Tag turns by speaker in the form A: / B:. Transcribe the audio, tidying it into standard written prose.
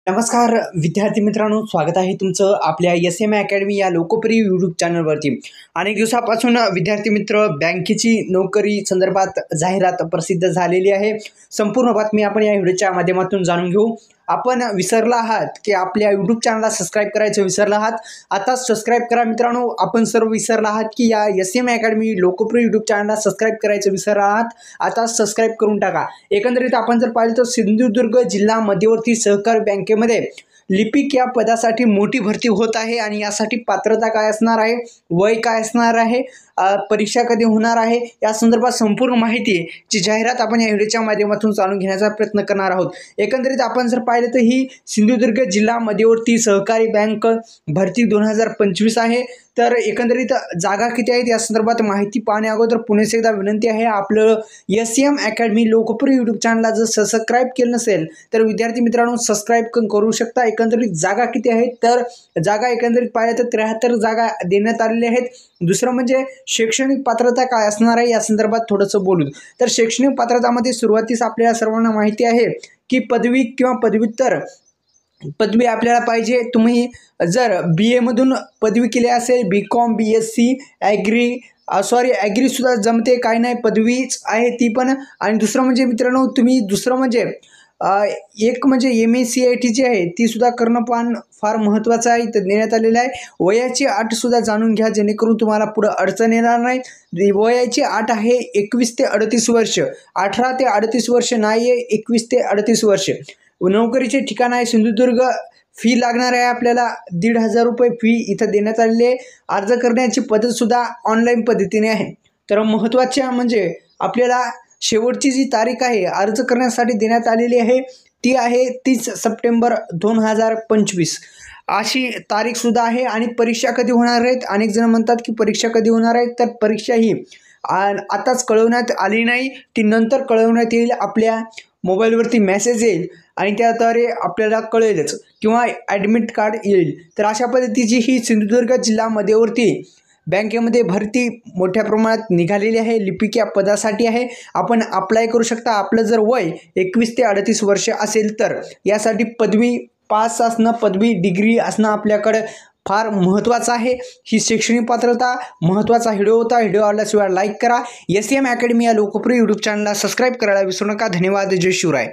A: नमस्कार विद्यार्थी मित्रांनो, स्वागत आहे तुमचं आपल्या एस.एम. अकॅडमी या लोकप्रिय यूट्यूब चॅनलवरती। अनेक दिवसापासून विद्यार्थी मित्र बँकेची नोकरी संदर्भात जाहिरात प्रसिद्ध झालेली आहे। संपूर्ण बातमी आपण या व्हिडिओच्या माध्यमातून जाणून घेऊ। आपण विसरला आहात की आपल्या यूट्यूब चॅनलला सबस्क्राइब करायचं विसरला आहात, आता सबस्क्राइब करा मित्रांनो। आपण सर्व विसरला आहात की या एस.एम. अकॅडमी लोकप्रिय यूट्यूब चॅनलला सबस्क्राइब करायचं विसरला आहात, आता सबस्क्राइब करून टाका। एकंदरीत आपण जर पाहिलं तर सिंधुदुर्ग जिल्हा मध्यवर्ती सहकारी बँकेमध्ये लिपिक या पदासाठी मोठी भरती होत आहे आणि यासाठी पात्रता काय असणार आहे, वय काय असणार आहे, परीक्षा कधी होणार आहे, या संदर्भात संपूर्ण माहिती ची जाहिरात आपण या व्हिडिओच्या माध्यमातून जाणून घेण्याचा प्रयत्न करणार आहोत। एकंदरीत आपण जर पाहिलं तर ही सिंधुदुर्ग जिल्हा मध्यवर्ती सहकारी बँक भरती 2025 आहे। तर एकंदरीत जागा किती आहेत या संदर्भात माहिती पाहण्या अगोदर पुन्हा एकदा विनंती आहे, आपलं एस.एम. अकॅडमी लोकप्रिय यूट्यूब चॅनलला जर सबस्क्राइब केलं नसेल तर विद्यार्थी मित्रांनो सबस्क्राइब करू शकता। एकंदरीत जागा किती आहेत तर जागा एकंदरीत पाहिलं तर 73 जागा देण्यात आलेल्या आहेत। दुसरं म्हणजे शैक्षणिक पात्रता काय असणार आहे या संदर्भात थोडंसं बोलू। तर शैक्षणिक पात्रतामध्ये सुरुवातीस आपल्याला सर्वांना माहिती आहे की पदवी किंवा पदव्युत्तर पदवी आपल्याला पाहिजे। तुम्ही जर BA मधून पदवी केली असेल, BCom BSc ॲग्री सुद्धा जमते, काही नाही, पदवीच आहे ती पण। आणि दुसरं म्हणजे मित्रांनो तुम्ही एक म्हणजे MACIT जी आहे ती सुद्धा करणं पण फार महत्त्वाचं आहे, इथं देण्यात आलेलं आहे। वयाची अट सुद्धा जाणून घ्या जेणेकरून तुम्हाला पुढे अडचण येणार नाही। वयाची अट आहे 21 ते 38 वर्ष, 18 ते 38 वर्ष नाही आहे, 21 ते 38 वर्ष। नोकरीचे ठिकाण आहे सिंधुदुर्ग। फी लागणार आहे आपल्याला 1,500 रुपये फी इथं देण्यात आलेली आहे। अर्ज करण्याची पद्धत सुद्धा ऑनलाईन पद्धतीने आहे। तर महत्त्वाचे म्हणजे आपल्याला शेवटची जी तारीख आहे अर्ज करण्यासाठी देण्यात आलेली आहे ती आहे 30 सप्टेंबर 2025 अशी तारीख सुद्धा आहे। आणि परीक्षा कधी होणार आहेत, अनेक जण म्हणतात की परीक्षा कधी होणार आहे, तर परीक्षा ही आताच कळवण्यात आली नाही, ती नंतर कळवण्यात येईल। आपल्या मोबाईलवरती मेसेज येईल आणि त्याद्वारे आपल्याला कळेलच किंवा ॲडमिट कार्ड येईल। तर अशा पद्धतीची ही सिंधुदुर्ग जिल्हा मध्यवर्ती बँकेमध्ये भरती मोठ्या प्रमाणात निघालेली आहे, लिपिक या पदासाठी आहे। आपण अप्लाय करू शकता। आपलं जर वय 21 ते 38 वर्ष असेल तर यासाठी पदवी पास असणं, पदवी डिग्री असणं आपल्याकडे फार महत्त्वाचं आहे। ही शैक्षणिक पात्रता महत्त्वाचा व्हिडिओ होता। व्हिडिओ आवडल्याशिवाय लाईक करा। एस.एम. अकॅडमी या लोकप्रिय यूट्यूब चॅनलला सबस्क्राइब करायला विसरू नका। धन्यवाद। जय शिवराय।